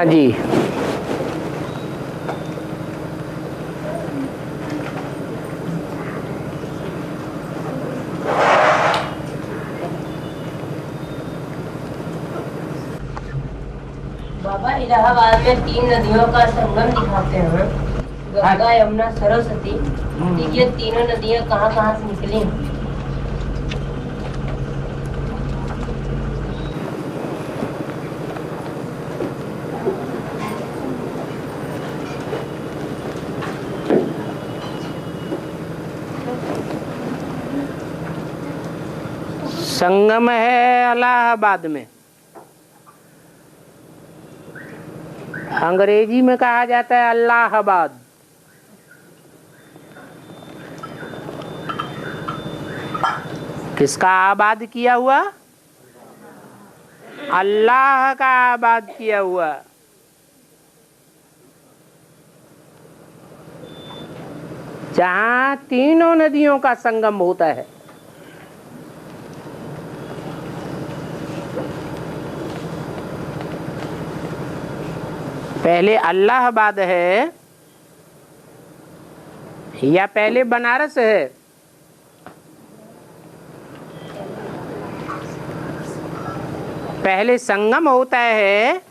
हाँ जी। बाबा, इलाहाबाद में 3 नदियों का संगम दिखाते हैं, गंगा, यमुना, सरस्वती। ये तीनों नदियां कहाँ कहाँ से निकली? संगम है इलाहाबाद में। अंग्रेजी में कहा जाता है अल्लाहाबाद। किसका आबाद किया हुआ? अल्लाह का आबाद किया हुआ। जहां तीनों नदियों का संगम होता है। पहले इलाहाबाद है या पहले बनारस है? पहले संगम होता है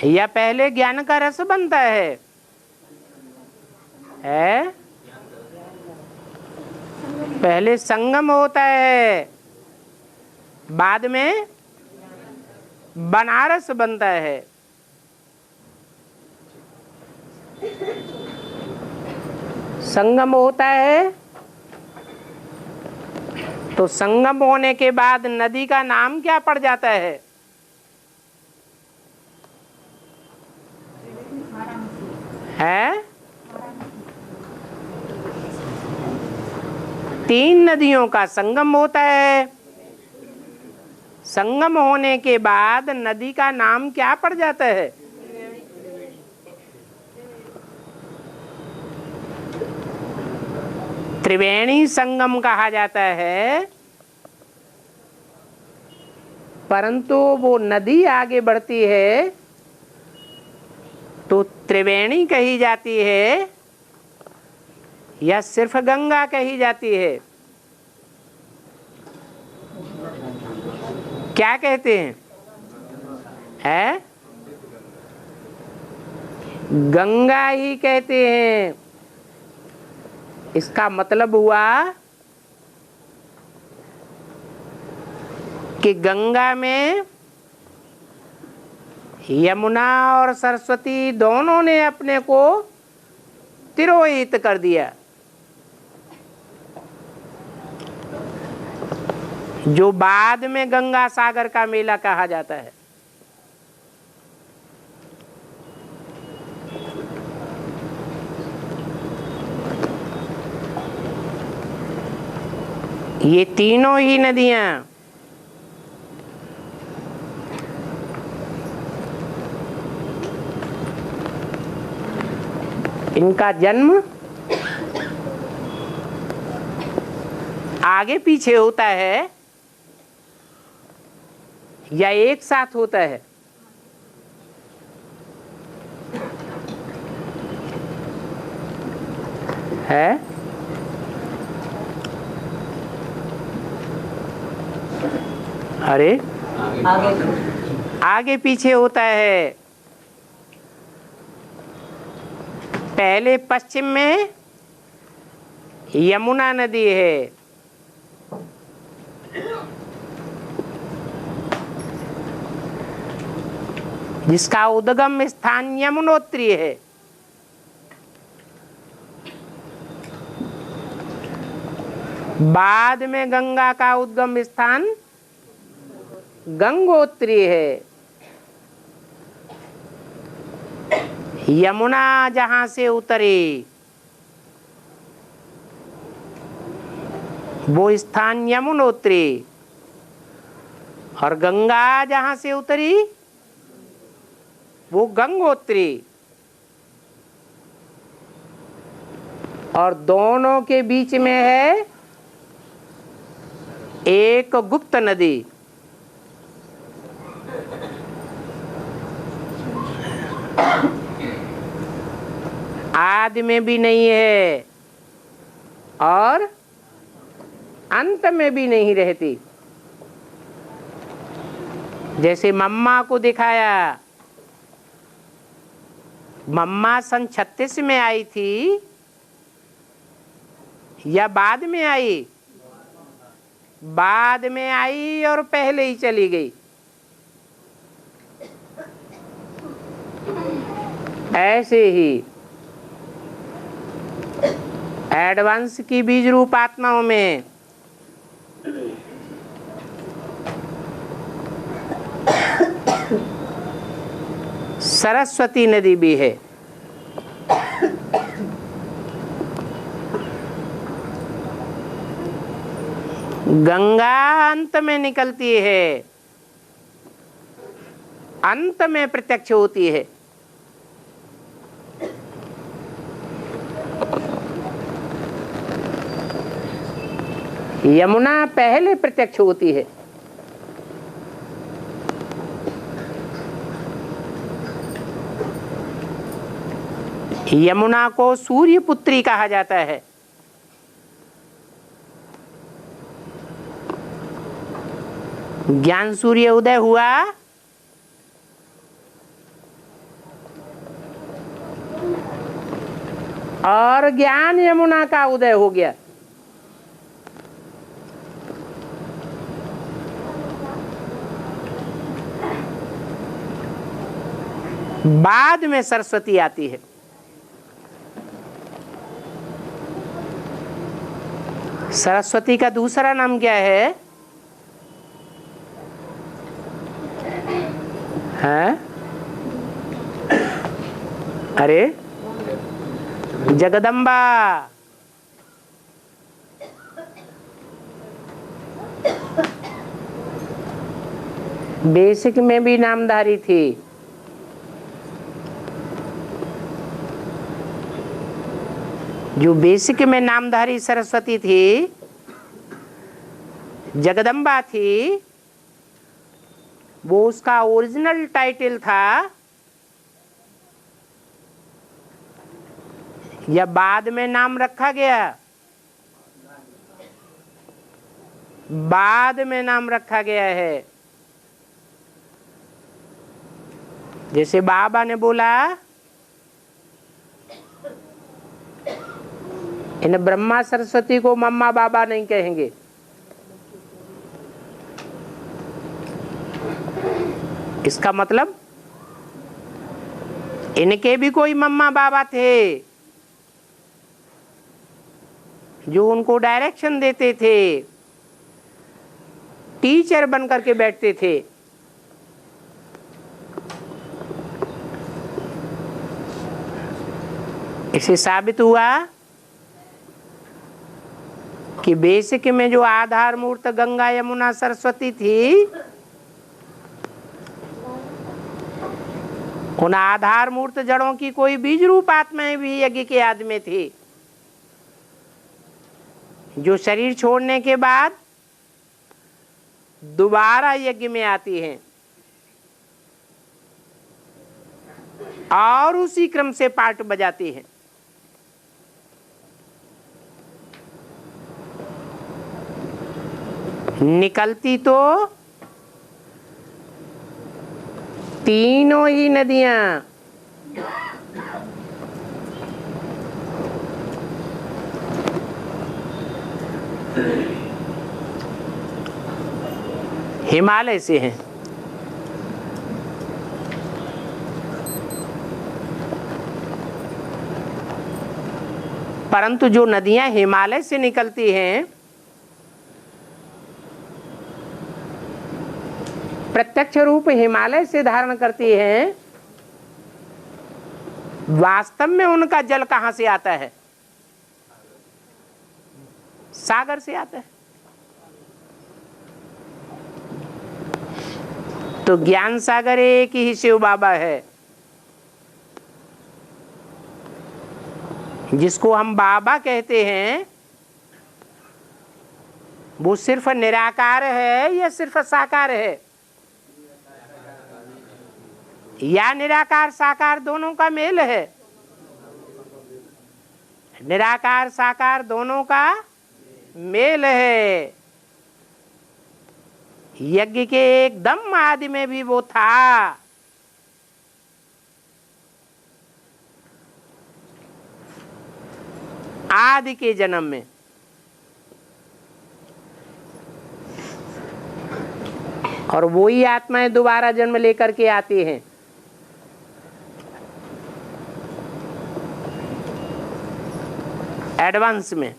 या पहले ज्ञान का रस बनता है? पहले संगम होता है, बाद में बनारस बनता है। संगम होता है तो संगम होने के बाद नदी का नाम क्या पड़ जाता है? तीन नदियों का संगम होता है। संगम होने के बाद नदी का नाम क्या पड़ जाता है? त्रिवेणी संगम कहा जाता है। परंतु वो नदी आगे बढ़ती है तो त्रिवेणी कही जाती है या सिर्फ गंगा कही जाती है? क्या कहते हैं? गंगा ही कहते हैं। इसका मतलब हुआ कि गंगा में यमुना और सरस्वती दोनों ने अपने को तिरोहित कर दिया। जो बाद में गंगा सागर का मेला कहा जाता है। ये तीनों ही नदियां इनका जन्म आगे पीछे होता है या एक साथ होता है? अरे आगे पीछे होता है। पहले पश्चिम में यमुना नदी है, जिसका उद्गम स्थान यमुनोत्री है। बाद में गंगा का उद्गम स्थान गंगोत्री है। यमुना जहां से उतरी वो स्थान यमुनोत्री, और गंगा जहां से उतरी वो गंगोत्री। और दोनों के बीच में है एक गुप्त नदी। आदि में भी नहीं है और अंत में भी नहीं रहती। जैसे मम्मा को दिखाया, मम्मा सन 36 में आई थी या बाद में आई? बाद में आई और पहले ही चली गई। ऐसे ही एडवांस की बीज रूप आत्माओं में सरस्वती नदी भी है। गंगा अंत में निकलती है, अंत में प्रत्यक्ष होती है। यमुना पहले प्रत्यक्ष होती है। यमुना को सूर्य पुत्री कहा जाता है। ज्ञान सूर्य उदय हुआ और ज्ञान यमुना का उदय हो गया। बाद में सरस्वती आती है। सरस्वती का दूसरा नाम क्या है? हैं? अरे जगदम्बा। बेसिक में भी नामधारी थी। जो बेसिक में नामधारी सरस्वती थी, जगदम्बा थी, वो उसका ओरिजिनल टाइटल था या बाद में नाम रखा गया? बाद में नाम रखा गया है। जैसे बाबा ने बोला इन ब्रह्मा सरस्वती को मम्मा बाबा नहीं कहेंगे। इसका मतलब इनके भी कोई मम्मा बाबा थे जो उनको डायरेक्शन देते थे, टीचर बन करके बैठते थे। इसे साबित हुआ कि बेसिक में जो आधार मूर्त गंगा यमुना सरस्वती थी, उन आधार मूर्त जड़ों की कोई बीज रूप आत्माएं भी यज्ञ के आदि में थी, जो शरीर छोड़ने के बाद दोबारा यज्ञ में आती हैं और उसी क्रम से पार्ट बजाती हैं। निकलती तो तीनों ही नदियां हिमालय से हैं। परंतु जो नदियां हिमालय से निकलती हैं, प्रत्यक्ष रूप हिमालय से धारण करती हैं, वास्तव में उनका जल कहां से आता है? सागर से आता है। तो ज्ञान सागर एक ही शिव बाबा है, जिसको हम बाबा कहते हैं। वो सिर्फ निराकार है या सिर्फ साकार है? या निराकार साकार दोनों का मेल है? निराकार साकार दोनों का मेल है। यज्ञ के एकदम आदि में भी वो था। आदि के जन्म में। और वही आत्माएं दोबारा जन्म लेकर के आती हैं। एडवांस में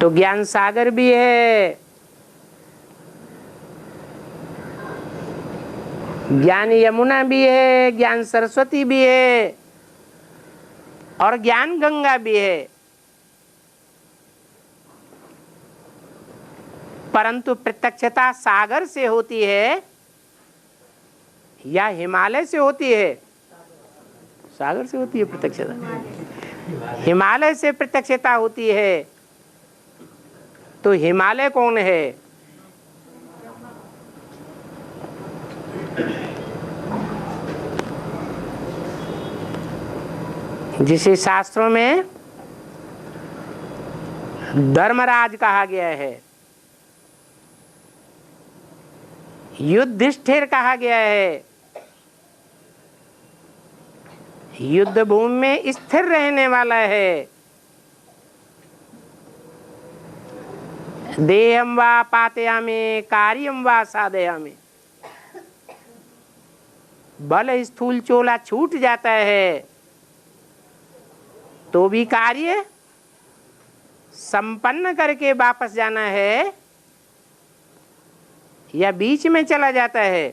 तो ज्ञान सागर भी है, ज्ञान यमुना भी है, ज्ञान सरस्वती भी है और ज्ञान गंगा भी है। परंतु प्रत्यक्षता सागर से होती है या हिमालय से होती है? सागर से होती है प्रत्यक्षता। हिमालय से प्रत्यक्षता होती है। तो हिमालय कौन है? जिसे शास्त्रों में धर्मराज कहा गया है, युधिष्ठिर कहा गया है, युद्ध भूमि में स्थिर रहने वाला है। देहम वा पातयामि कार्यम वा साधयामि। बल स्थूल चोला छूट जाता है तो भी कार्य संपन्न करके वापस जाना है या बीच में चला जाता है?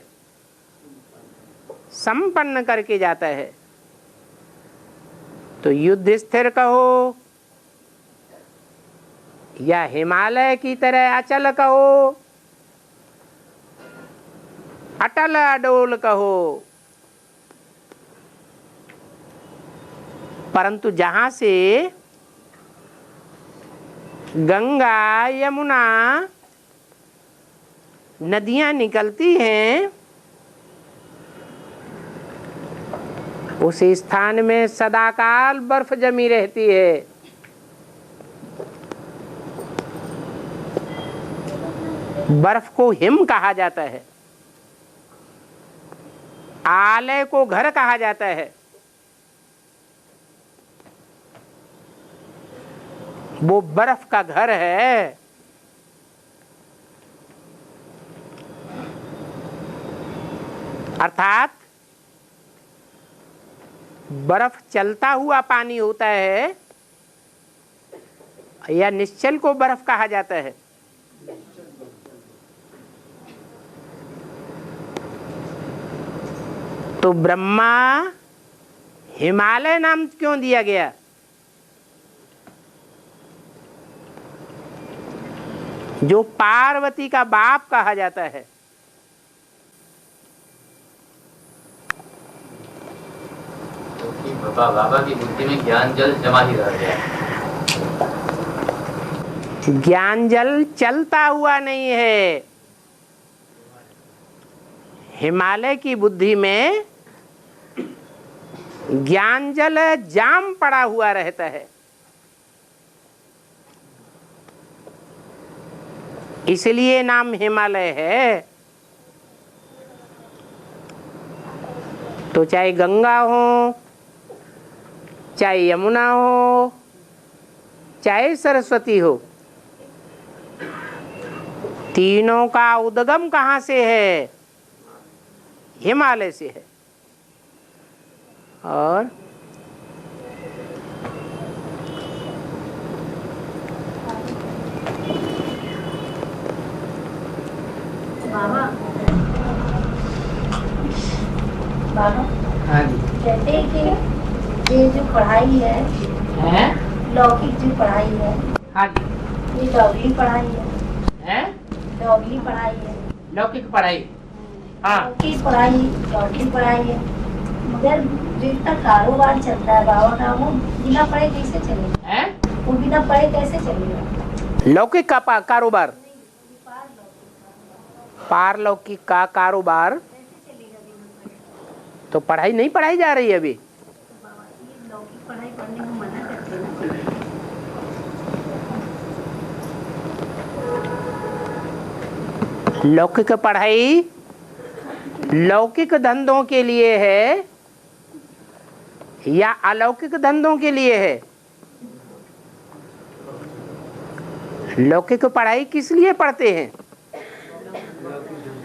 संपन्न करके जाता है। तो युद्ध स्थिर कहो या हिमालय की तरह अचल कहो, अटल अडोल कहो, परंतु जहां से गंगा यमुना नदियां निकलती हैं उस स्थान में सदाकाल बर्फ जमी रहती है। बर्फ को हिम कहा जाता है, आलय को घर कहा जाता है। वो बर्फ का घर है। अर्थात बर्फ चलता हुआ पानी होता है या निश्चल को बर्फ कहा जाता है? तो ब्रह्मा हिमालय नाम क्यों दिया गया? जो पार्वती का बाप कहा जाता है। बाबा की बुद्धि में ज्ञान जल जमा ही रह गया। ज्ञान जल चलता हुआ नहीं है। हिमालय की बुद्धि में ज्ञान जल जाम पड़ा हुआ रहता है। इसलिए नाम हिमालय है। तो चाहे गंगा हो, चाहे यमुना हो, चाहे सरस्वती हो, तीनों का उद्गम कहाँ से है? हिमालय से है। और बाबा हाँ जी। कहते हैं कि ये जो पढ़ाई है, लौकिक जो पढ़ाई है, हाँ जी, ये डॉगली पढ़ाई है, डॉगली पढ़ाई है, लौकिक पढ़ाई, हाँ लौकिक पढ़ाई है। मगर जो इतना कारोबार चलता है बाबा का, वो बिना पढ़े कैसे चलेगा? वो बिना पढ़े कैसे चलेगा? लौकिक का कारोबार। पारलौकिक का कारोबार तो पढ़ाई नहीं पढ़ाई जा रही है अभी। लौकिक पढ़ाई पढ़ने को मना करते हैं ना। लौकिक पढ़ाई लौकिक धंधों के लिए है या अलौकिक धंधों के लिए है? लौकिक पढ़ाई किस लिए पढ़ते हैं?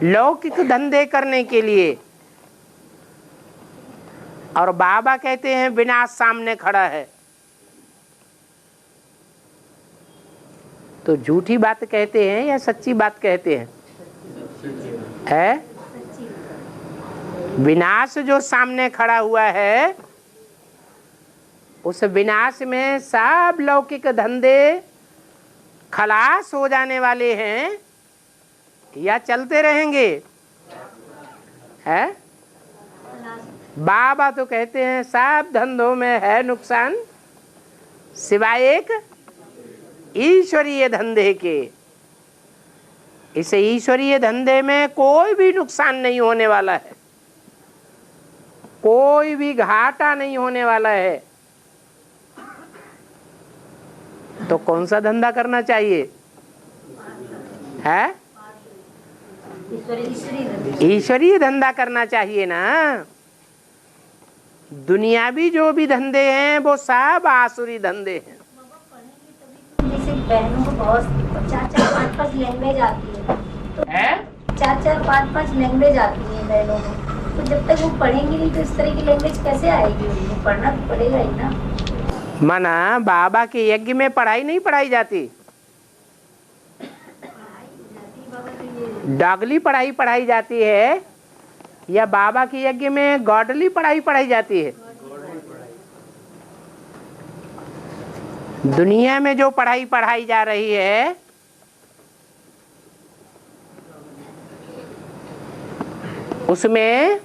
लौकिक धंधे करने के लिए। और बाबा कहते हैं विनाश सामने खड़ा है। तो झूठी बात कहते हैं या सच्ची बात कहते हैं? है विनाश जो सामने खड़ा हुआ है, उस विनाश में सब लौकिक धंधे खलास हो जाने वाले हैं या चलते रहेंगे? है बाबा तो कहते हैं सब धंधों में है नुकसान सिवाय एक ईश्वरीय धंधे के। इस ईश्वरीय धंधे में कोई भी नुकसान नहीं होने वाला है, कोई भी घाटा नहीं होने वाला है। तो कौन सा धंधा करना चाहिए? है ईश्वरीय धंधा करना चाहिए ना। दुनियावी जो भी धंधे हैं वो सब आसुरी धंधे हैं। जैसे बहनों को बहुत 4-4-5-5 लैंग्वेज आती है, तो 4-4-5-5 लैंग्वेज आती है बहनों को, तो जब तक वो पढ़ेंगी नहीं तो इस तरह की लैंग्वेज कैसे आएगी? उनको पढ़ना तो पड़ेगा ही ना। माना बाबा के यज्ञ में पढ़ाई नहीं पढ़ाई जाती, डागली पढ़ाई पढ़ाई जाती है, या बाबा के यज्ञ में गॉडली पढ़ाई पढ़ाई जाती है? दुनिया में जो पढ़ाई पढ़ाई जा रही है उसमें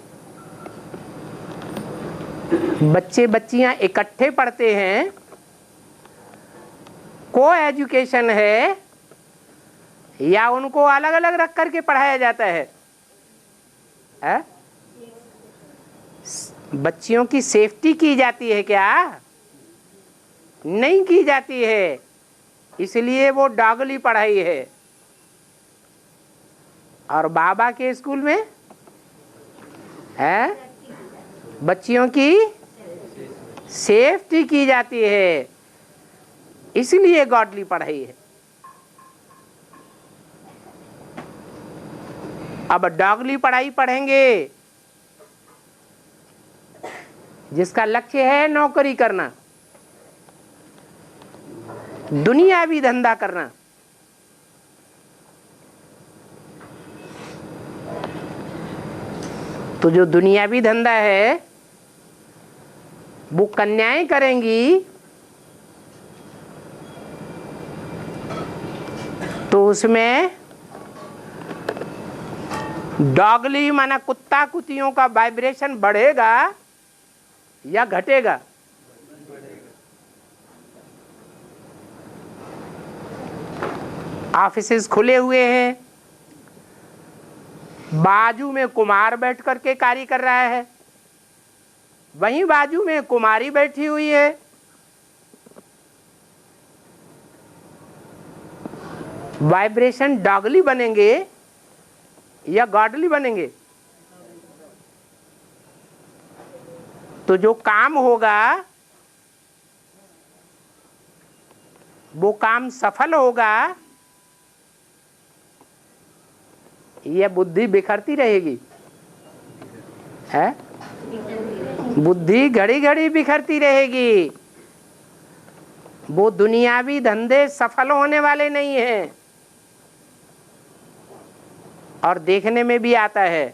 बच्चे बच्चियां इकट्ठे पढ़ते हैं, को एजुकेशन है, या उनको अलग अलग रख करके पढ़ाया जाता है? बच्चियों की सेफ्टी की जाती है क्या? नहीं की जाती है, इसलिए वो डॉगली पढ़ाई है। और बाबा के स्कूल में है बच्चियों की सेफ्टी की जाती है, इसलिए गॉडली पढ़ाई है। अब डॉगली पढ़ाई पढ़ेंगे जिसका लक्ष्य है नौकरी करना, दुनियावी धंधा करना, तो जो दुनियावी धंधा है वो कन्याएं करेंगी, तो उसमें डॉगली माना कुत्ता कुतियों का वाइब्रेशन बढ़ेगा या घटेगा? ऑफिसेस खुले हुए हैं, बाजू में कुमार बैठ करके कार्य कर रहा है, वहीं बाजू में कुमारी बैठी हुई है। वाइब्रेशन डॉगली बनेंगे या गॉडली बनेंगे? तो जो काम होगा वो काम सफल होगा या बुद्धि बिखरती रहेगी? है बुद्धि घड़ी घड़ी बिखरती रहेगी। वो दुनियावी धंधे सफल होने वाले नहीं हैं। और देखने में भी आता है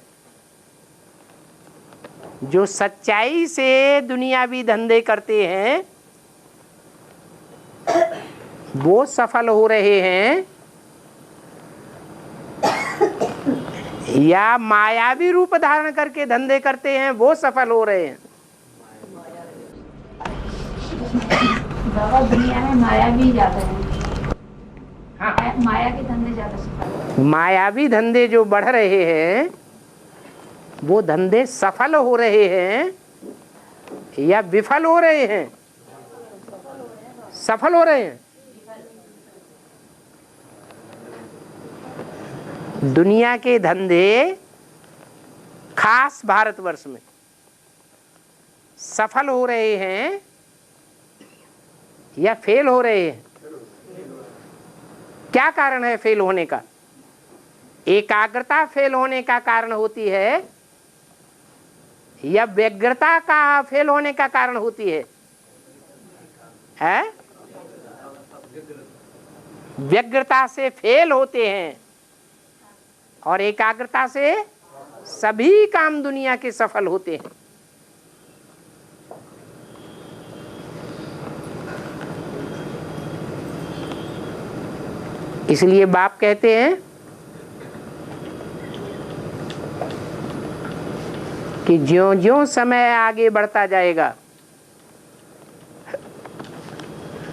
जो सच्चाई से दुनियावी धंधे करते हैं वो सफल हो रहे हैं, या मायावी रूप धारण करके धंधे करते हैं वो सफल हो रहे हैं। बाबा दुनिया में माया भी ज्यादा है। हाँ। माया के धंधे ज्यादा सफल। मायावी धंधे जो बढ़ रहे हैं वो धंधे सफल हो रहे हैं या विफल हो रहे हैं? सफल हो रहे हैं। दुनिया के धंधे खास भारतवर्ष में सफल हो रहे हैं या फेल हो रहे हैं? क्या कारण है फेल होने का? एकाग्रता फेल होने का कारण होती है या व्यग्रता का फेल होने का कारण होती है? व्यग्रता से फेल होते हैं और एकाग्रता से सभी काम दुनिया के सफल होते हैं। इसलिए बाप कहते हैं कि ज्यों-ज्यों समय आगे बढ़ता जाएगा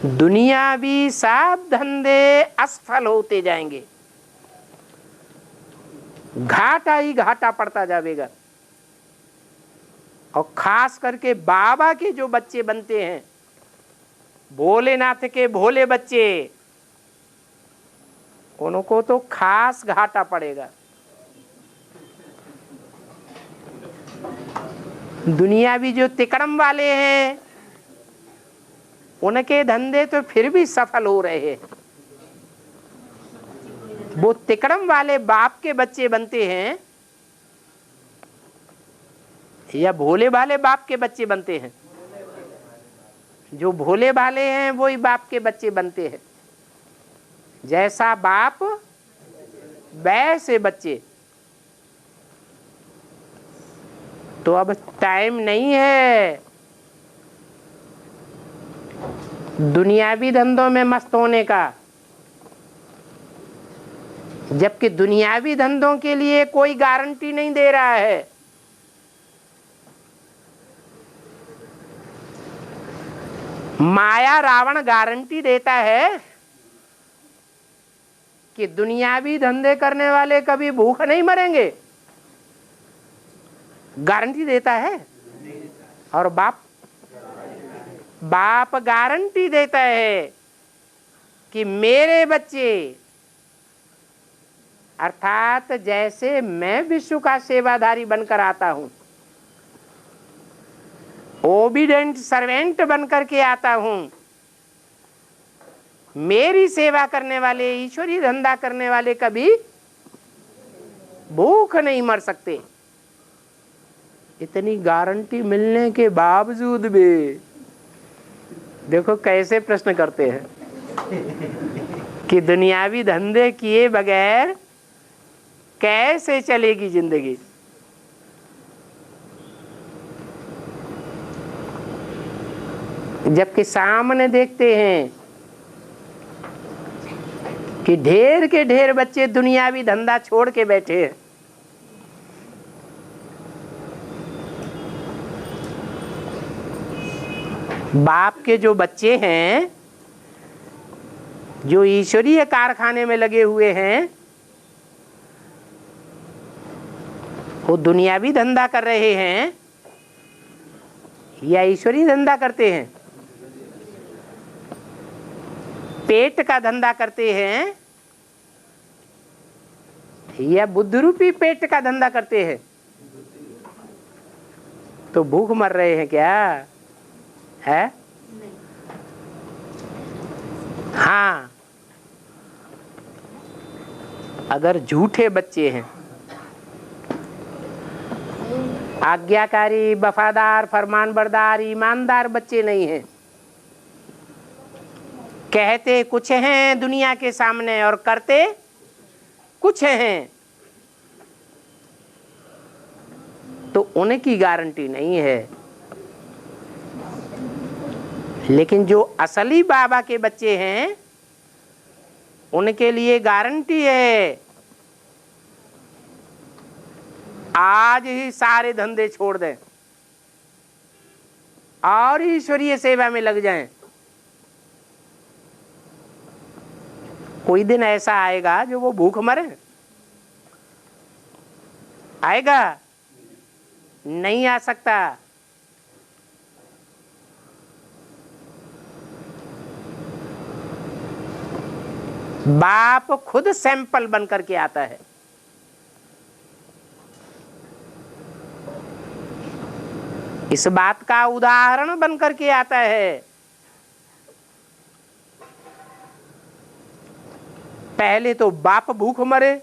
दुनियावी सब धंधे असफल होते जाएंगे, घाटा ही घाटा पड़ता जाएगा। और खास करके बाबा के जो बच्चे बनते हैं, भोलेनाथ के भोले बच्चे, उनको तो खास घाटा पड़ेगा। दुनियावी जो तिकड़म वाले हैं उनके धंधे तो फिर भी सफल हो रहे हैं। वो तिकड़म वाले बाप के बच्चे बनते हैं या भोले वाले बाप के बच्चे बनते हैं? जो भोले वाले हैं वही बाप के बच्चे बनते हैं। जैसा बाप वैसे बच्चे। तो अब टाइम नहीं है दुनियावी धंधों में मस्त होने का, जबकि दुनियावी धंधों के लिए कोई गारंटी नहीं दे रहा है। माया रावण गारंटी देता है कि दुनियावी धंधे करने वाले कभी भूख नहीं मरेंगे, गारंटी देता है। और बाप गारंटी देता है कि मेरे बच्चे, अर्थात जैसे मैं विश्व का सेवाधारी बनकर आता हूं, ओबीडेंट सर्वेंट बनकर के आता हूं, मेरी सेवा करने वाले, ईश्वरी धंधा करने वाले कभी भूख नहीं मर सकते। इतनी गारंटी मिलने के बावजूद भी देखो कैसे प्रश्न करते हैं कि दुनियावी धंधे किए बगैर कैसे चलेगी जिंदगी। जबकि सामने देखते हैं कि ढेर के ढेर बच्चे दुनियावी धंधा छोड़ के बैठे हैं। बाप के जो बच्चे हैं, जो ईश्वरीय कारखाने में लगे हुए हैं, वो दुनियावी धंधा कर रहे हैं या ईश्वरीय धंधा करते हैं? पेट का धंधा करते हैं या बुद्ध रूपी पेट का धंधा करते हैं? तो भूख मर रहे हैं क्या है? हाँ, अगर झूठे बच्चे हैं, आज्ञाकारी, वफादार, फरमानबरदार, ईमानदार बच्चे नहीं हैं, कहते कुछ हैं दुनिया के सामने और करते कुछ हैं, तो उनकी गारंटी नहीं है। लेकिन जो असली बाबा के बच्चे हैं उनके लिए गारंटी है, आज ही सारे धंधे छोड़ दें और ईश्वरीय सेवा में लग जाएं। कोई दिन ऐसा आएगा जो वो भूख मरे? आएगा? नहीं आ सकता। बाप खुद सैंपल बन करके आता है। इस बात का उदाहरण बन करके आता है। पहले तो बाप भूख मरे,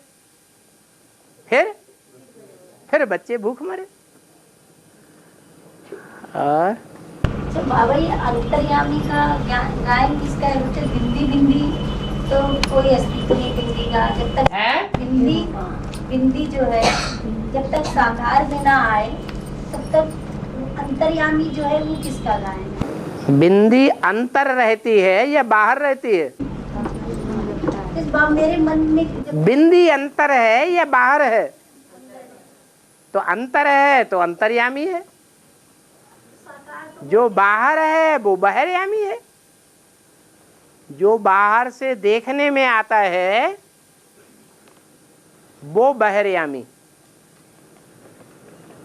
फिर बच्चे भूख मरे। और तो बाबा ये अंतर्यामी का गायन किसका है? तो बिंदी बिंदी तो कोई अस्तित्व नहीं बिंदी का, जब तक बिंदी जो है जब तक साकार में ना आए तब तक अंतर्यामी जो है वो किसका गायन है? बिंदी अंतर रहती है या बाहर रहती है? मेरे मन में बिंदी अंतर है या बाहर है? तो अंतर है तो अंतर्यामी है, जो बाहर है वो बहिर्यामी है। जो बाहर से देखने में आता है वो बहिर्यामी,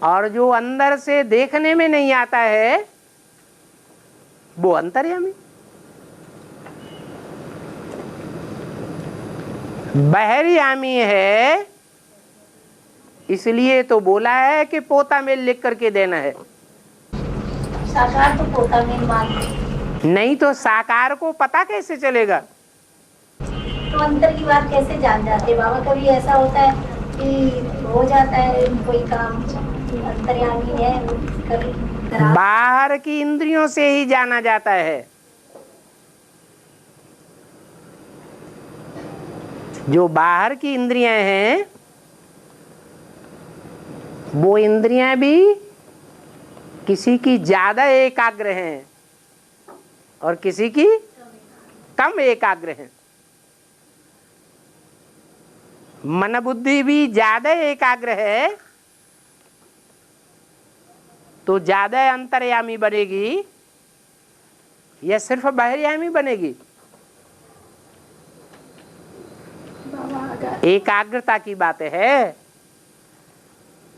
और जो अंदर से देखने में नहीं आता है वो अंतर्यामी। बहिर्यामी है इसलिए तो बोला है कि पोता में लिख करके देना है। साकार तो पोता में मानते, नहीं तो साकार को पता कैसे चलेगा? तो अंतर की बात कैसे जान जाते बाबा? कभी ऐसा होता है कि हो जाता है कोई काम, अंतर्यामी है, कभी बाहर की इंद्रियों से ही जाना जाता है। जो बाहर की इंद्रियां हैं वो इंद्रियां भी किसी की ज्यादा एकाग्र हैं और किसी की कम एकाग्र हैं। मन बुद्धि भी ज्यादा एकाग्र है तो ज्यादा अंतर्यामी बनेगी या सिर्फ बहिर्यामी बनेगी? एकाग्रता की बात है,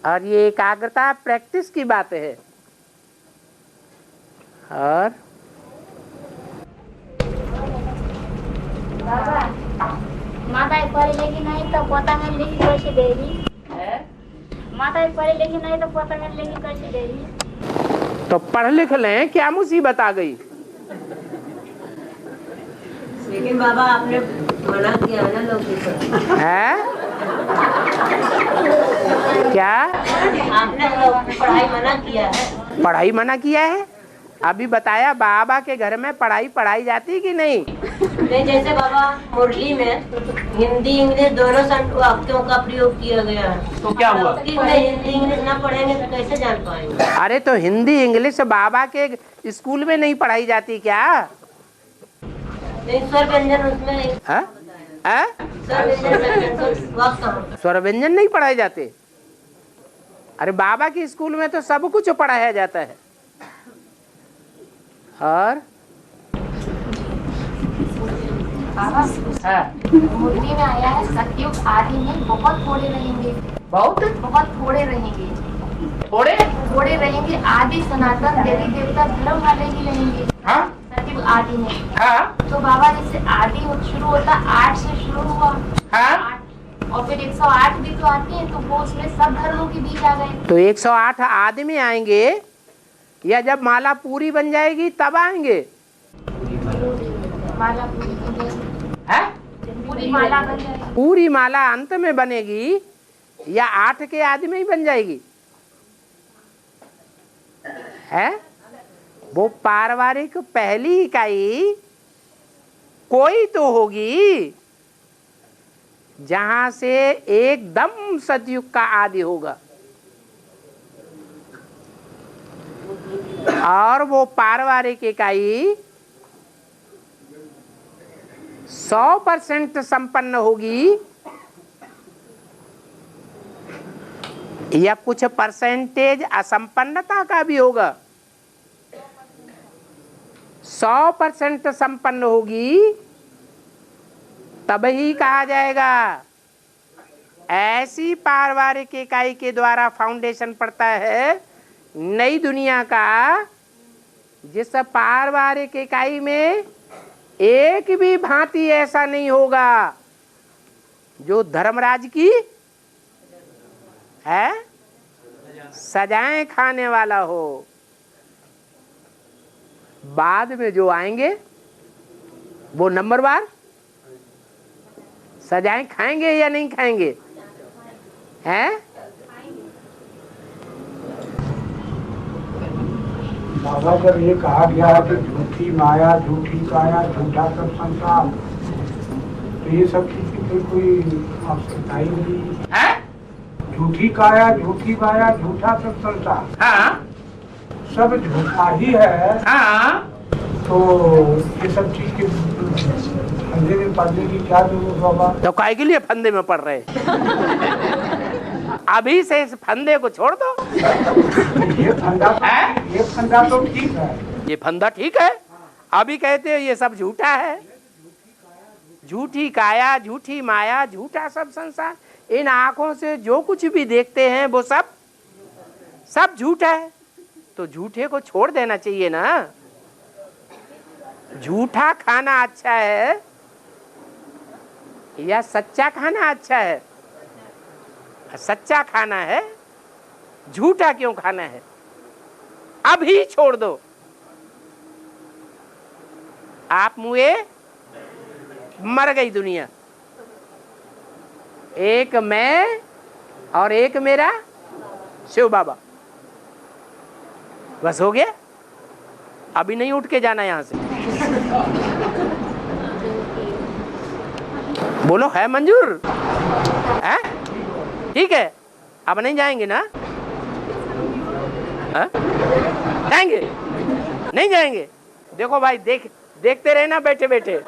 और ये एकाग्रता प्रैक्टिस की बात है। और माता पढ़े लिखी नहीं तो पोता में लिखी कैसे देगी? माता पढ़े लिखी नहीं तो पोता में लिखी कैसे देगी? तो पढ़ लिख लें, क्या मुसीबत आ गई? लेकिन बाबा आपने मना किया ना लोग है क्या? आपने पढ़ाई मना किया है। पढ़ाई मना किया है? अभी बताया बाबा के घर में पढ़ाई पढ़ाई जाती कि नहीं? नहीं, जैसे बाबा मुरली में हिंदी इंग्लिश दोनों वाक्यों का प्रयोग किया गया है, तो क्या हुआ? हिंदी इंग्लिश ना पढ़ेंगे तो कैसे जान पाएंगे? अरे तो हिंदी इंग्लिश बाबा के स्कूल में नहीं पढ़ाई जाती क्या? स्वर व्यंजन उसमें स्वर व्यंजन नहीं पढ़ाए जाते? अरे बाबा के स्कूल में तो सब कुछ पढ़ाया जाता है। और मुरली में आया है सतयुग आदि में बहुत थोड़े रहेंगे, बहुत थोड़े रहेंगे, थोड़े रहेंगे। आदि सनातन देवी देवता धर्म वाले ही रहेंगे। सतयुग आदि में तो बाबा जैसे आदि शुरू होता 8 से शुरू हुआ, 8 और फिर 108 भी तो आती है, तो वो उसमें सब धर्मों के बीच आ गए। तो 108 आदमी आएंगे या जब माला पूरी बन जाएगी तब आएंगे? माला पूरी बन जाएगी, पूरी माला बन जाएगी। पूरी माला अंत में बनेगी या 8 के आदमी ही बन जाएगी? है वो पारिवारिक पहली इकाई कोई तो होगी जहां से एकदम सतयुग का आदि होगा, और वो पारिवारिक इकाई 100% संपन्न होगी या कुछ परसेंटेज असंपन्नता का भी होगा। 100% संपन्न होगी तब ही कहा जाएगा। ऐसी पारिवारिक इकाई के द्वारा फाउंडेशन पड़ता है नई दुनिया का, जिस पारिवारिक इकाई में एक भी भांति ऐसा नहीं होगा जो धर्मराज की है सजाएं खाने वाला हो। बाद में जो आएंगे वो नंबरवार सजाएं खाएंगे या नहीं खाएंगे? हैं? बाबा जब ये कहा गया है कि झूठी माया, झूठी काया, झूठा सब संसार, तो ये सब चीज की कोई आवश्यकता ही नहीं है। झूठी काया, झूठी माया, झूठा सब संसार, हाँ सब झूठा ही है। हाँ। तो ये सब चीज के फंदे में पड़ने की क्या जरूरत बाबा? तो काय के लिए फंदे में पड़ रहे? अभी से इस फंदे को छोड़ दो। ये फंदा तो ठीक है, ये फंदा ठीक है। अभी कहते हो ये सब झूठा है, झूठी काया, झूठी माया, झूठा सब संसार। इन आंखों से जो कुछ भी देखते हैं वो सब झूठा है। तो झूठे को छोड़ देना चाहिए ना। झूठा खाना अच्छा है या सच्चा खाना अच्छा है? सच्चा खाना है, झूठा क्यों खाना है? अभी छोड़ दो। आप मुए मर गई दुनिया। एक मैं और एक मेरा शिव बाबा, बस हो गया। अभी नहीं उठ के जाना यहां से। बोलो है मंजूर? है? ठीक है, अब नहीं जाएंगे ना? है? जाएंगे? नहीं जाएंगे? देखो भाई, देखते रहे ना बैठे बैठे।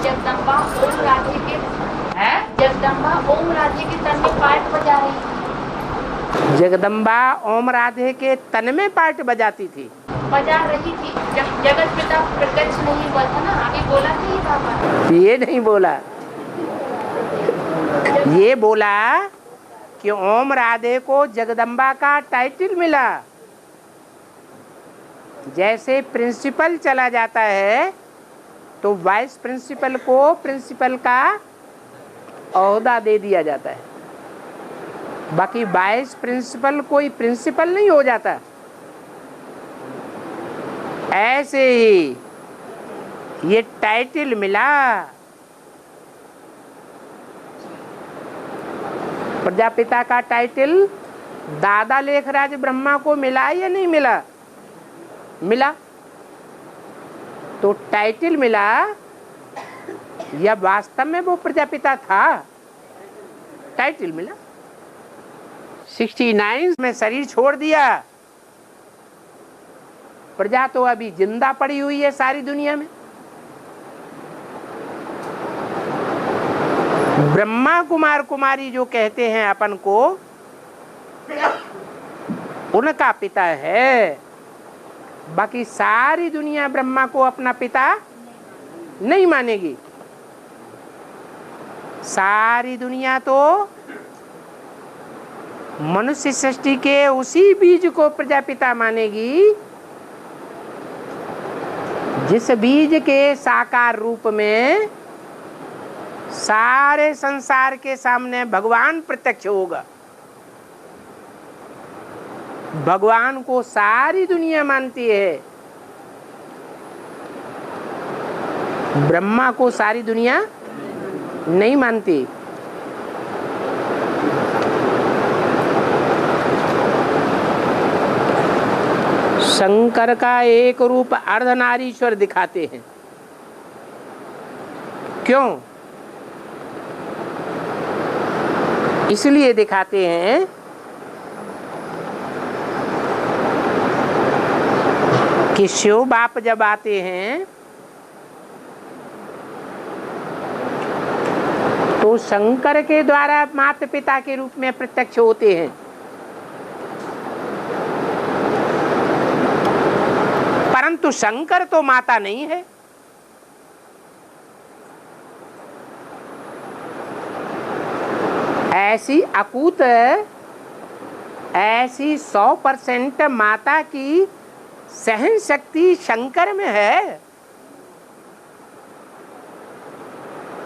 जगदम्बा ओम राधे के जगदम्बा ओम राधे के तन में पार्ट बजा रही। जगदम्बा ओम राधे के तन में पार्ट बजाती थी, बजा रही थी। जब जगत पिता प्रत्यक्ष नहीं हुआ था ना, अभी बोला था ये बाबा। ये नहीं बोला, ये बोला कि ओम राधे को जगदम्बा का टाइटल मिला। जैसे प्रिंसिपल चला जाता है तो वाइस प्रिंसिपल को प्रिंसिपल का ओहदा दे दिया जाता है। बाकी वाइस प्रिंसिपल कोई प्रिंसिपल नहीं हो जाता। ऐसे ही ये टाइटल मिला। प्रजापिता का टाइटल दादा लेखराज ब्रह्मा को मिला या नहीं मिला? मिला। तो टाइटल मिला या वास्तव में वो प्रजापिता था? टाइटल मिला। 69 में शरीर छोड़ दिया। प्रजा तो अभी जिंदा पड़ी हुई है सारी दुनिया में। ब्रह्मा कुमार कुमारी जो कहते हैं अपन को, उनका पिता है। बाकी सारी दुनिया ब्रह्मा को अपना पिता नहीं मानेगी। सारी दुनिया तो मनुष्य सृष्टि के उसी बीज को प्रजापिता मानेगी जिस बीज के साकार रूप में सारे संसार के सामने भगवान प्रत्यक्ष होगा। भगवान को सारी दुनिया मानती है, ब्रह्मा को सारी दुनिया नहीं मानती। शंकर का एक रूप अर्धनारीश्वर दिखाते हैं। क्यों? इसलिए दिखाते हैं कि शिव बाप जब आते हैं तो शंकर के द्वारा माता पिता के रूप में प्रत्यक्ष होते हैं। परंतु शंकर तो माता नहीं है। ऐसी अकूत, ऐसी 100% माता की सहन शक्ति शंकर में है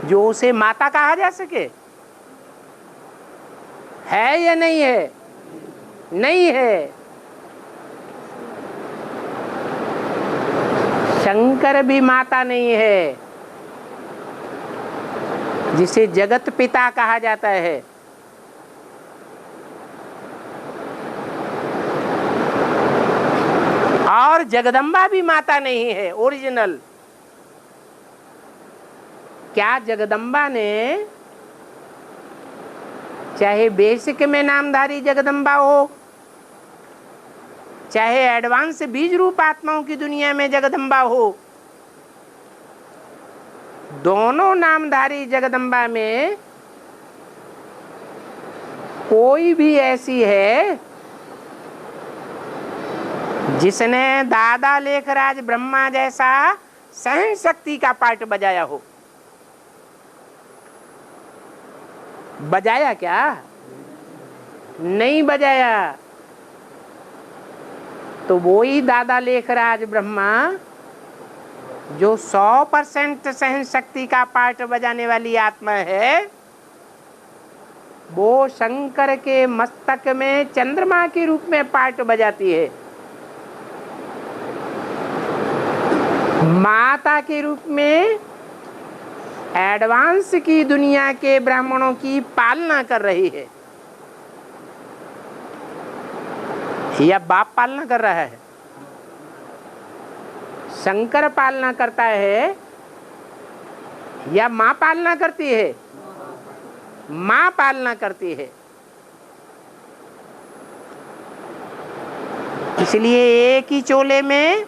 जो उसे माता कहा जा सके। है या नहीं है? नहीं है। शंकर भी माता नहीं है जिसे जगत पिता कहा जाता है। और जगदम्बा भी माता नहीं है ओरिजिनल। क्या जगदम्बा ने, चाहे बेसिक में नामधारी जगदम्बा हो, चाहे एडवांस बीज रूप आत्माओं की दुनिया में जगदम्बा हो, दोनों नामधारी जगदम्बा में कोई भी ऐसी है जिसने दादा लेखराज ब्रह्मा जैसा सहन शक्ति का पार्ट बजाया हो? बजाया क्या? नहीं बजाया। तो वो ही दादा लेखराज ब्रह्मा जो 100% सहन शक्ति का पार्ट बजाने वाली आत्मा है, वो शंकर के मस्तक में चंद्रमा के रूप में पार्ट बजाती है। माता के रूप में एडवांस की दुनिया के ब्राह्मणों की पालना कर रही है, या बाप पालना कर रहा है? शंकर पालना करता है या माँ पालना करती है? माँ पालना करती है। इसलिए एक ही चोले में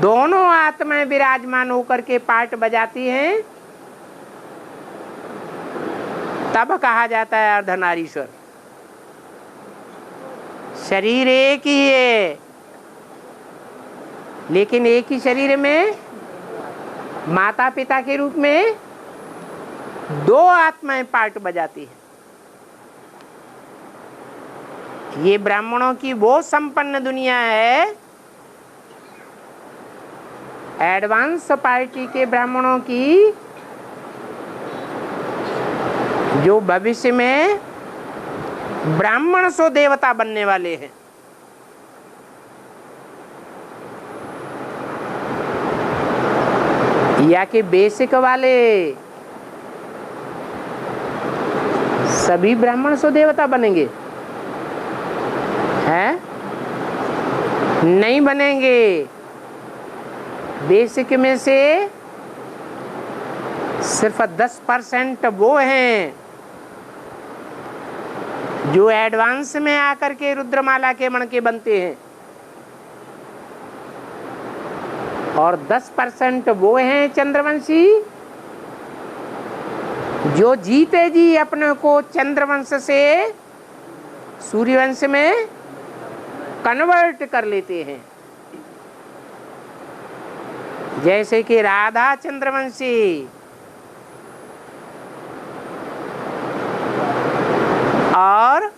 दोनों आत्माएं विराजमान होकर के पार्ट बजाती हैं, तब कहा जाता है अर्धनारीश्वर। शरीर एक ही है, लेकिन एक ही शरीर में माता पिता के रूप में दो आत्माएं पार्ट बजाती है। ये ब्राह्मणों की वो संपन्न दुनिया है, एडवांस पार्टी के ब्राह्मणों की, जो भविष्य में ब्राह्मण सो देवता बनने वाले हैं। या कि बेसिक वाले सभी ब्राह्मण सो देवता बनेंगे? हैं? नहीं बनेंगे। बेसिक में से सिर्फ 10% वो हैं जो एडवांस में आकर के रुद्रमाला के मण के बनते हैं, और 10% वो हैं चंद्रवंशी जो जीते जी अपने को चंद्रवंश से सूर्यवंश में कन्वर्ट कर लेते हैं। जैसे कि राधा चंद्रवंशी और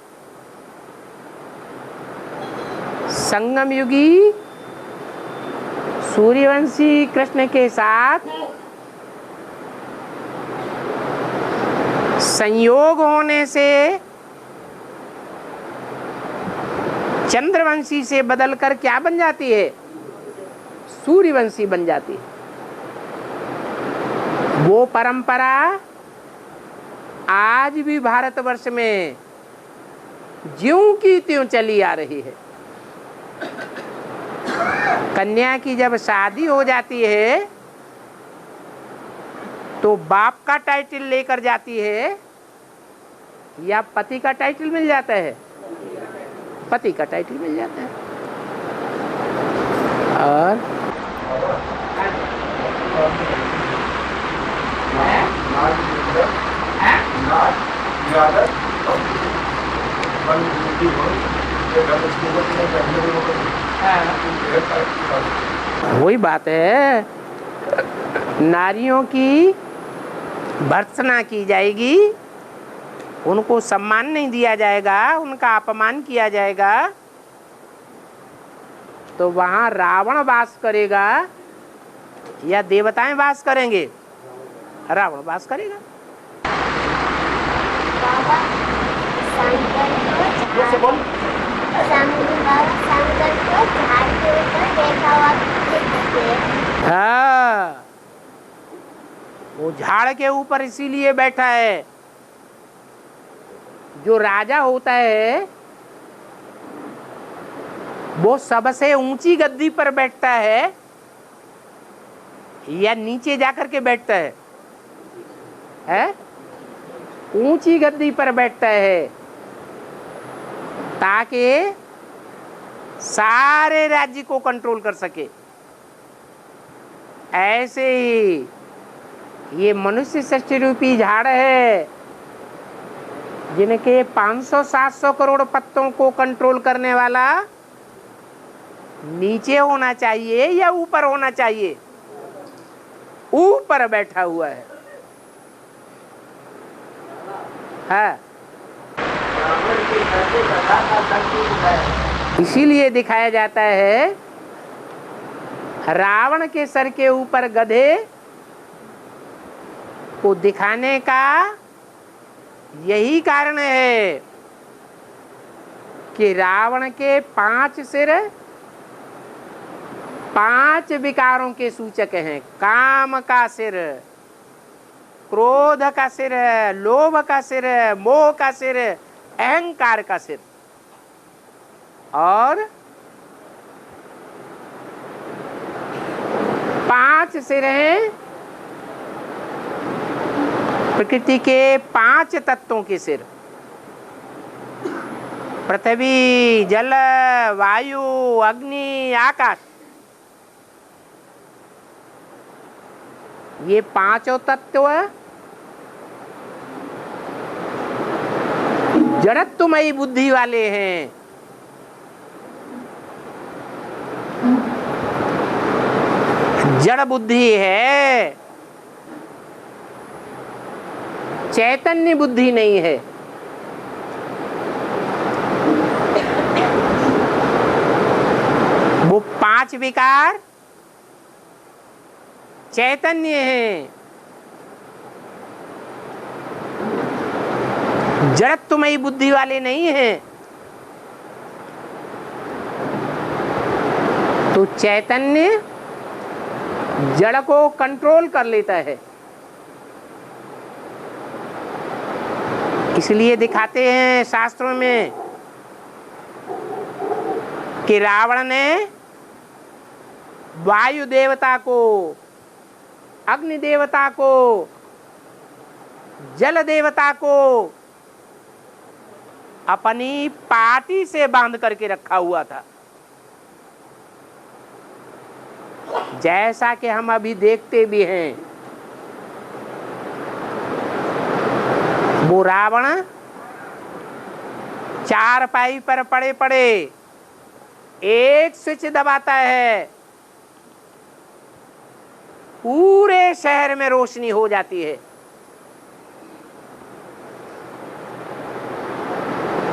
संगम युगी सूर्यवंशी कृष्ण के साथ संयोग होने से चंद्रवंशी से बदलकर क्या बन जाती है? सूर्यवंशी बन जाती है। वो परंपरा आज भी भारतवर्ष में ज्यों की त्यों चली आ रही है। कन्या की जब शादी हो जाती है तो बाप का टाइटल लेकर जाती है या पति का टाइटल मिल जाता है? पति का टाइटल मिल जाता है। और नाग वही बात है, नारियों की भर्त्सना की जाएगी, उनको सम्मान नहीं दिया जाएगा, उनका अपमान किया जाएगा, तो वहां रावण वास करेगा या देवताएं वास करेंगे? रावण वास करेगा। हाँ, वो झाड़ के ऊपर इसीलिए बैठा है। जो राजा होता है वो सबसे ऊंची गद्दी पर बैठता है या नीचे जाकर के बैठता है? ऊंची गद्दी पर बैठता है ताकि सारे राज्य को कंट्रोल कर सके। ऐसे ही ये मनुष्य सृष्टि रूपी झाड़ है, जिनके 500-700 करोड़ पत्तों को कंट्रोल करने वाला नीचे होना चाहिए या ऊपर होना चाहिए? ऊपर बैठा हुआ है। हाँ, इसीलिए दिखाया जाता है रावण के सर के ऊपर गधे को दिखाने का यही कारण है कि रावण के 5 सिर 5 विकारों के सूचक हैं। काम का सिर, क्रोध का सिर, लोभ का सिर, मोह का सिर, अहंकार का सिर, और 5 सिर हैं प्रकृति के 5 तत्वों के सिर। पृथ्वी, जल, वायु, अग्नि, आकाश, ये 5 तत्व जड़त्वमयी बुद्धि वाले हैं। जड़ बुद्धि है, चैतन्य बुद्धि नहीं है। वो 5 विकार चैतन्य है, जड़त्वमयी बुद्धि वाले नहीं हैं। तो चैतन्य जड़ को कंट्रोल कर लेता है। इसलिए दिखाते हैं शास्त्रों में कि रावण ने वायु देवता को, अग्नि देवता को, जल देवता को अपनी पाटी से बांध करके रखा हुआ था। जैसा कि हम अभी देखते भी हैं, वो रावण चारपाई पर पड़े पड़े एक स्विच दबाता है, पूरे शहर में रोशनी हो जाती है।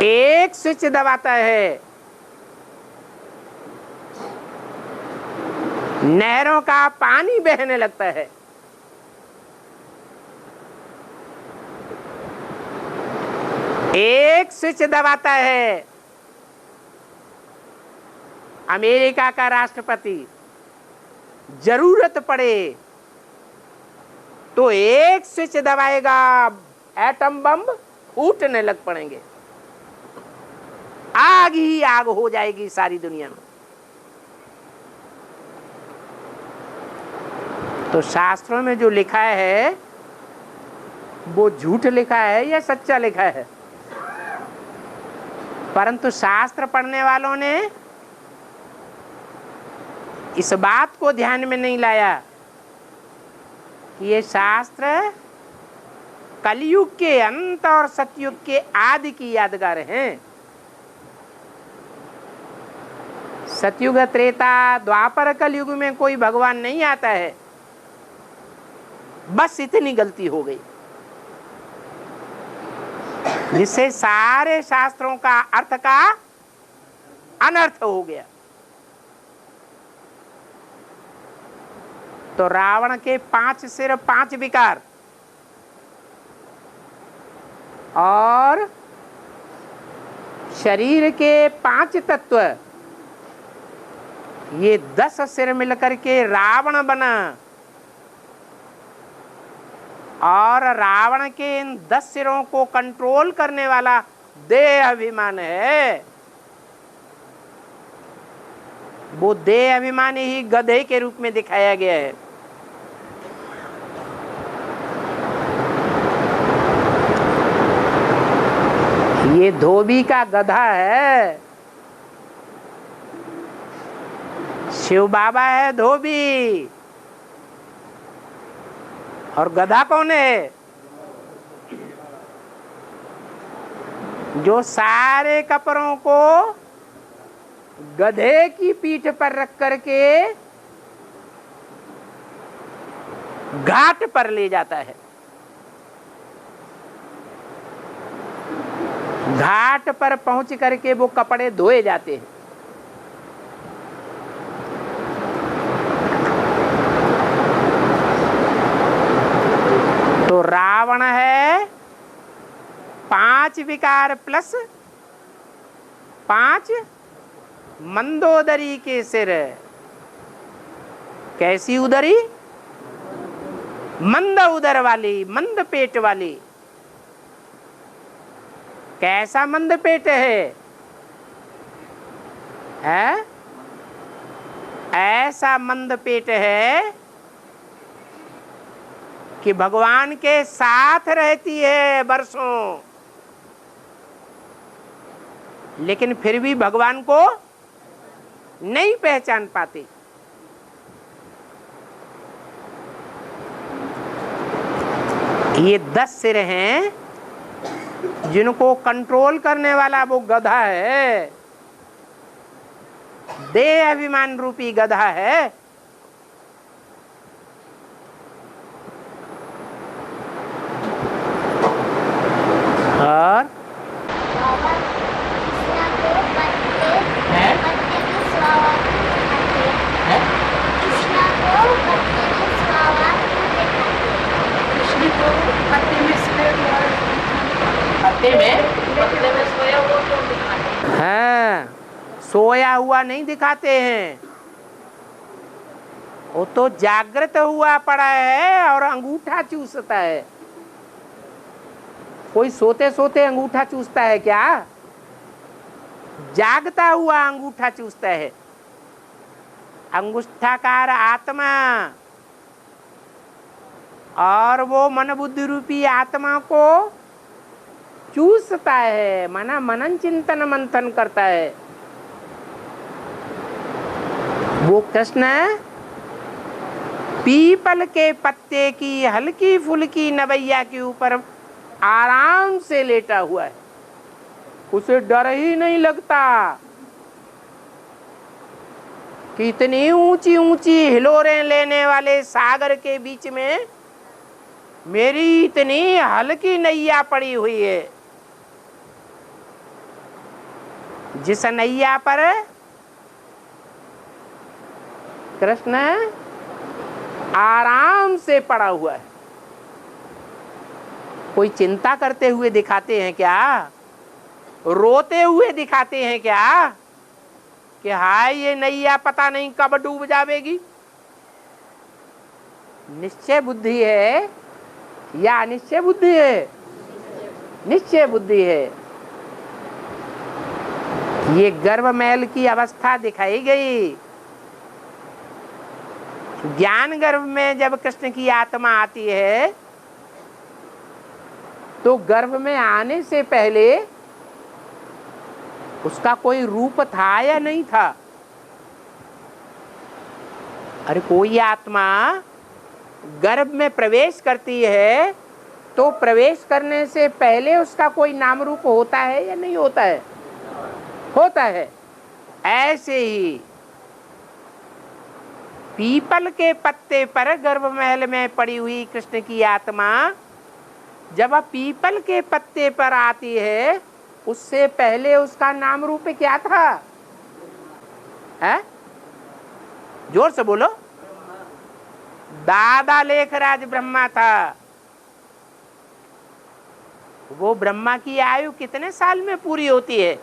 एक स्विच दबाता है, नहरों का पानी बहने लगता है। एक स्विच दबाता है, अमेरिका का राष्ट्रपति जरूरत पड़े तो एक स्विच दबाएगा, एटम बम फूटने लग पड़ेंगे, आग ही आग हो जाएगी सारी दुनिया में। तो शास्त्रों में जो लिखा है वो झूठ लिखा है या सच्चा लिखा है? परंतु शास्त्र पढ़ने वालों ने इस बात को ध्यान में नहीं लाया कि ये शास्त्र कलयुग के अंत और सतयुग के आदि की यादगार हैं। सतयुग, त्रेता, द्वापर, कलयुग में कोई भगवान नहीं आता है। बस इतनी गलती हो गई जिससे सारे शास्त्रों का अर्थ का अनर्थ हो गया। तो रावण के 5 सिर 5 विकार और शरीर के 5 तत्व, ये 10 सिर मिलकर के रावण बना। और रावण के इन 10 सिरों को कंट्रोल करने वाला देह अभिमान है। वो देह अभिमान ही गधे के रूप में दिखाया गया है। ये धोबी का गधा है, शिव बाबा है धोबी, और गधा कौन है? जो सारे कपड़ों को गधे की पीठ पर रख करके घाट पर ले जाता है। घाट पर पहुंच करके वो कपड़े धोए जाते हैं। तो रावण है 5 विकार प्लस 5 मंदोदरी के सिर। कैसी उदरी? मंद उदर वाली, मंद पेट वाली। कैसा मंद पेट है? ऐसा मंद पेट है कि भगवान के साथ रहती है वर्षों, लेकिन फिर भी भगवान को नहीं पहचान पाती। ये 10 सिर हैं जिनको कंट्रोल करने वाला वो गधा है, देह अभिमान रूपी गधा है। और हाँ, सोया हुआ नहीं दिखाते हैं, वो तो जागृत हुआ पड़ा है और अंगूठा चूसता है। कोई सोते सोते अंगूठा चूसता है क्या? जागता हुआ अंगूठा चूसता है। अंगुष्ठाकार आत्मा, और वो मन बुद्धि रूपी आत्मा को चूसता है, मना मनन चिंतन मंथन करता है। वो कृष्ण पीपल के पत्ते की हल्की फुल्की नवैया के ऊपर आराम से लेटा हुआ है, उसे डर ही नहीं लगता कि इतनी ऊंची ऊंची हिलोरें लेने वाले सागर के बीच में मेरी इतनी हल्की नैया पड़ी हुई है। जिस नैया पर कृष्ण आराम से पड़ा हुआ है, कोई चिंता करते हुए दिखाते हैं क्या? रोते हुए दिखाते हैं क्या कि हाय ये नैया पता नहीं कब डूब जाएगी? निश्चय बुद्धि है या अनिश्चय बुद्धि है? निश्चय बुद्धि है। ये गर्भ मैल की अवस्था दिखाई गई। ज्ञान गर्भ में जब कृष्ण की आत्मा आती है तो गर्भ में आने से पहले उसका कोई रूप था या नहीं था? अरे कोई आत्मा गर्भ में प्रवेश करती है तो प्रवेश करने से पहले उसका कोई नाम रूप होता है या नहीं होता है? होता है। ऐसे ही पीपल के पत्ते पर गर्भ महल में पड़ी हुई कृष्ण की आत्मा जब पीपल के पत्ते पर आती है, उससे पहले उसका नाम रूप क्या था? है? जोर से बोलो। दादा लेखराज ब्रह्मा था। वो ब्रह्मा की आयु कितने साल में पूरी होती है?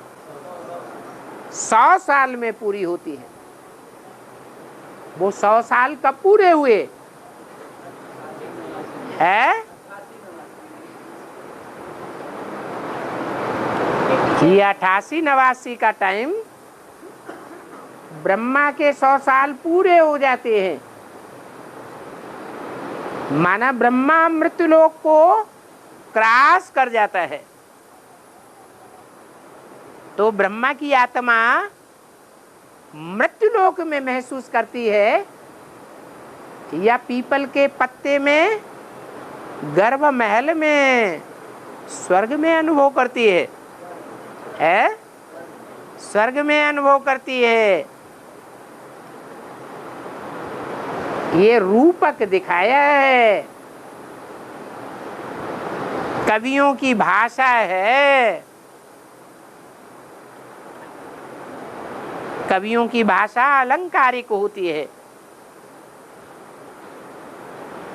100 साल में पूरी होती है। वो 100 साल कब पूरे हुए है? ये 88-89 का टाइम ब्रह्मा के 100 साल पूरे हो जाते हैं। माना ब्रह्मा मृत्युलोक को क्रॉस कर जाता है, तो ब्रह्मा की आत्मा मृत्युलोक में महसूस करती है या पीपल के पत्ते में, गर्भ महल में, स्वर्ग में अनुभव करती है? स्वर्ग में अनुभव करती है। ये रूपक दिखाया है, कवियों की भाषा है। कवियों की भाषा अलंकारिक होती है।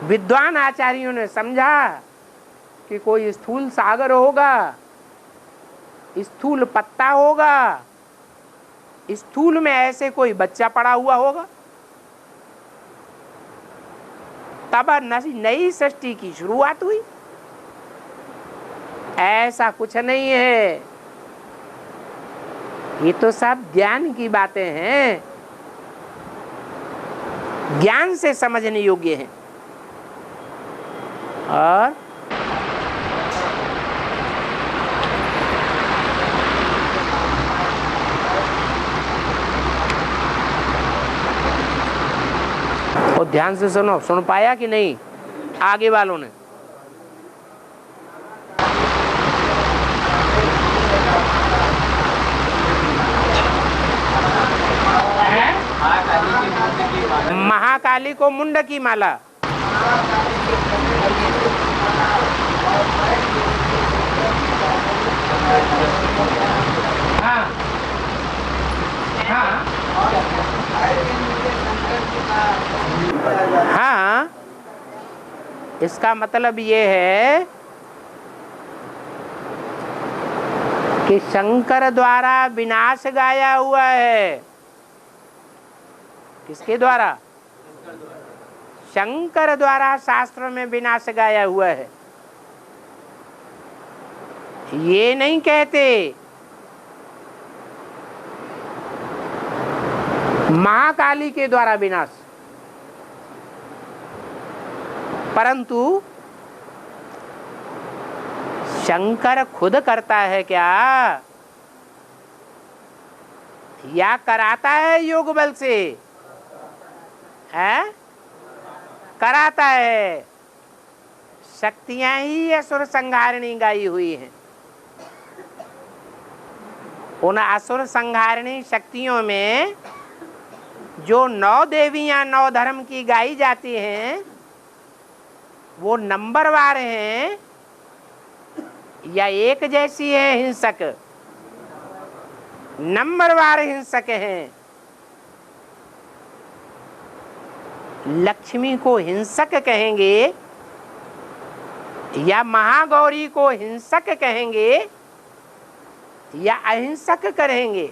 विद्वान आचार्यों ने समझा कि कोई स्थूल सागर होगा, स्थूल पत्ता होगा, स्थूल में ऐसे कोई बच्चा पड़ा हुआ होगा, तब नई सृष्टि की शुरुआत हुई। ऐसा कुछ नहीं है, ये तो सब ज्ञान की बातें हैं, ज्ञान से समझने योग्य हैं। और ध्यान से सुनो, सुन पाया कि नहीं आगे वालों ने? महाकाली को मुंड की माला, हाँ हाँ हाँ, इसका मतलब ये है कि शंकर द्वारा विनाश गाया हुआ है। किसके द्वारा? शंकर द्वारा शास्त्र में विनाश गाया हुआ है। ये नहीं कहते महाकाली के द्वारा विनाश, परंतु शंकर खुद करता है क्या या कराता है योग बल से? है कराता है। शक्तियां ही असुर संहारिणी गाई हुई हैं। उन असुर संहारिणी शक्तियों में जो 9 देवियां 9 धर्म की गाई जाती हैं, वो नंबरवार हैं या एक जैसी है? हिंसक, नंबरवार हिंसक हैं। लक्ष्मी को हिंसक कहेंगे या महागौरी को हिंसक कहेंगे या अहिंसक कहेंगे?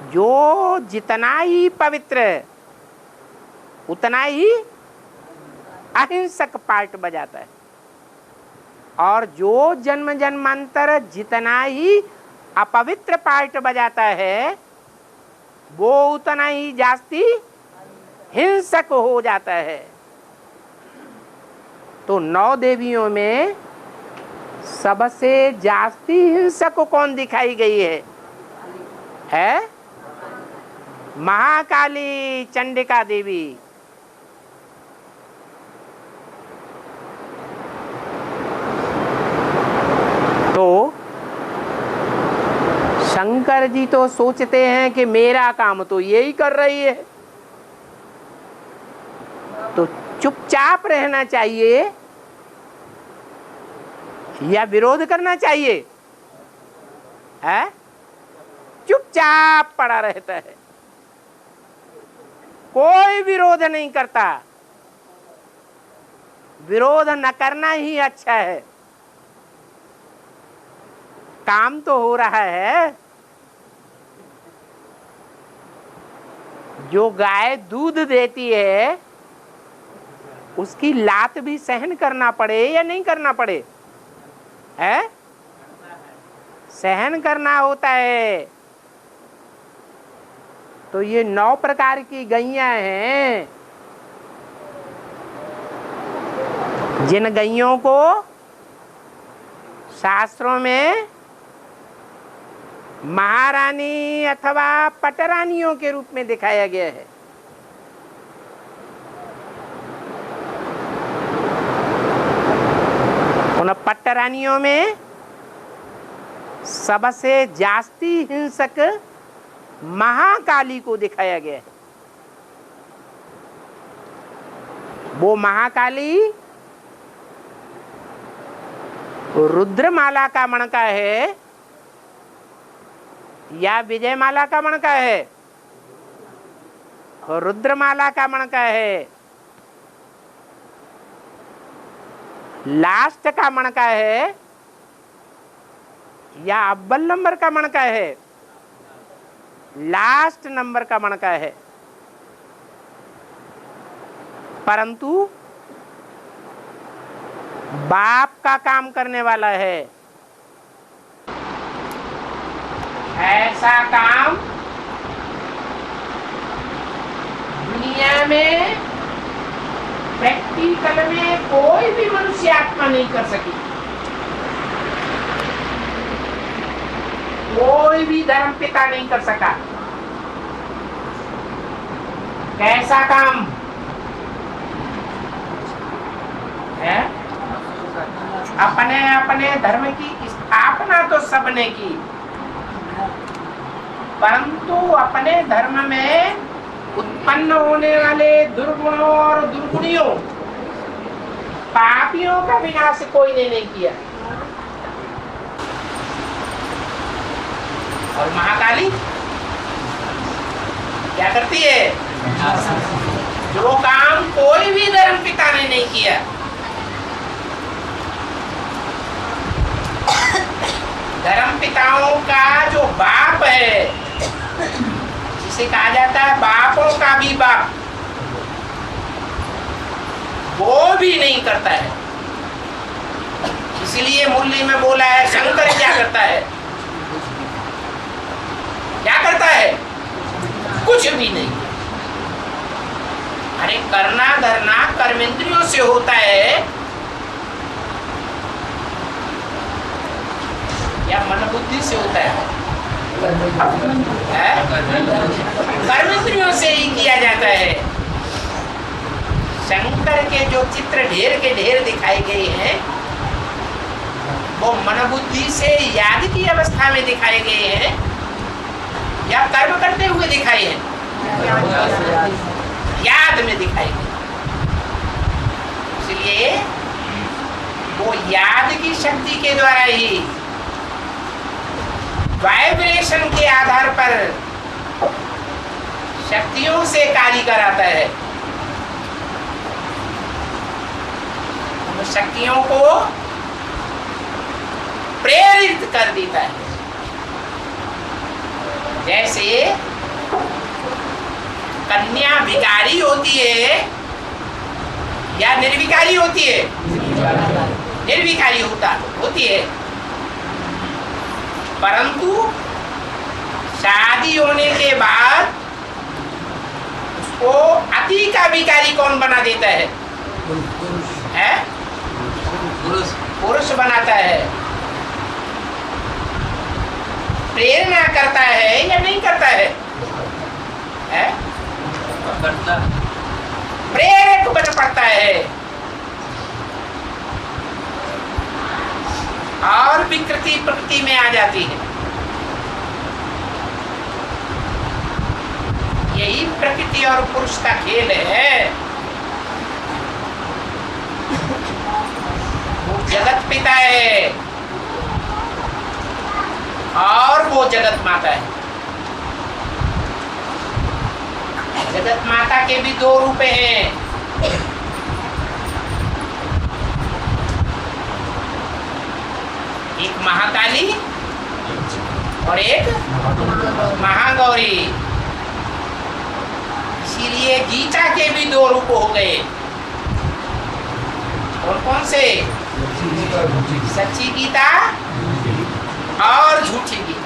जो जितना ही पवित्र उतना ही अहिंसक पार्ट बजाता है, और जो जन्म जन्मांतर जितना ही अपवित्र पार्ट बजाता है, वो उतना ही जास्ती हिंसक हो जाता है। तो 9 देवियों में सबसे जास्ती हिंसक कौन दिखाई गई है? महाकाली चंडिका देवी। तो शंकर जी तो सोचते हैं कि मेरा काम तो यही कर रही है, तो चुपचाप रहना चाहिए या विरोध करना चाहिए? है? चुपचाप पड़ा रहता है, कोई विरोध नहीं करता। विरोध न करना ही अच्छा है। काम तो हो रहा है। जो गाय दूध देती है उसकी लात भी सहन करना पड़े या नहीं करना पड़े? है? सहन करना होता है। तो ये 9 प्रकार की गैयां हैं, जिन गैयों को शास्त्रों में महारानी अथवा पटरानियों के रूप में दिखाया गया है। उन पटरानियों में सबसे जास्ती हिंसक महाकाली को दिखाया गया है। वो महाकाली रुद्रमाला का मणका है या विजयमाला का मणका है? रुद्रमाला का मणका है। लास्ट का मणका है या अव्वल नंबर का मणका है? लास्ट नंबर का मणका है। परंतु बाप का काम करने वाला है। ऐसा काम दुनिया में प्रैक्टिकल में कोई भी मनुष्य आत्मा नहीं कर सकी। कोई भी धर्म पिता नहीं कर सका। कैसा काम है? अपने अपने धर्म की स्थापना तो सबने की, परंतु अपने धर्म में उत्पन्न होने वाले दुर्गुणों और दुर्गुणियों, पापियों का विनाश कोई ने नहीं किया। और महाकाली क्या करती है? जो काम कोई भी धर्म पिता ने नहीं किया, धर्म पिताओं का जो बाप है, जिसे कहा जाता है बापों का भी बाप, वो भी नहीं करता है। इसलिए मुरली में बोला है शंकर क्या करता है? क्या करता है? कुछ भी नहीं। अरे करना धरना कर्मेंद्रियों से होता है या मन बुद्धि से होता है? कर्मेंद्रियों से ही किया जाता है। शंकर के जो चित्र ढेर के ढेर दिखाए गए हैं वो मन बुद्धि से याद की अवस्था में दिखाए गए हैं या कर्म करते हुए दिखाए हैं? याद में दिखाए गए। इसलिए वो याद की शक्ति के द्वारा ही वाइब्रेशन के आधार पर शक्तियों से कार्य कराता है। शक्तियों को प्रेरित कर देता है। जैसे कन्या विकारी होती है या निर्विकारी होती है? निर्विकारी होती है, परंतु शादी होने के बाद उसको अति का विकारी कौन बना देता है? पुरुष बनाता है। प्रेरणा करता है या नहीं करता है? करता। प्रेरक बन पड़ता है और विकृति प्रकृति में आ जाती है। यही प्रकृति और पुरुष का खेल है। जगत पिता है और वो जगत माता है। जगत माता के भी दो रूप हैं, एक महाकाली और एक महागौरी। इसीलिए गीता के भी दो रूप हो गए। और कौन से? सच्ची गीता और झूठी गीता।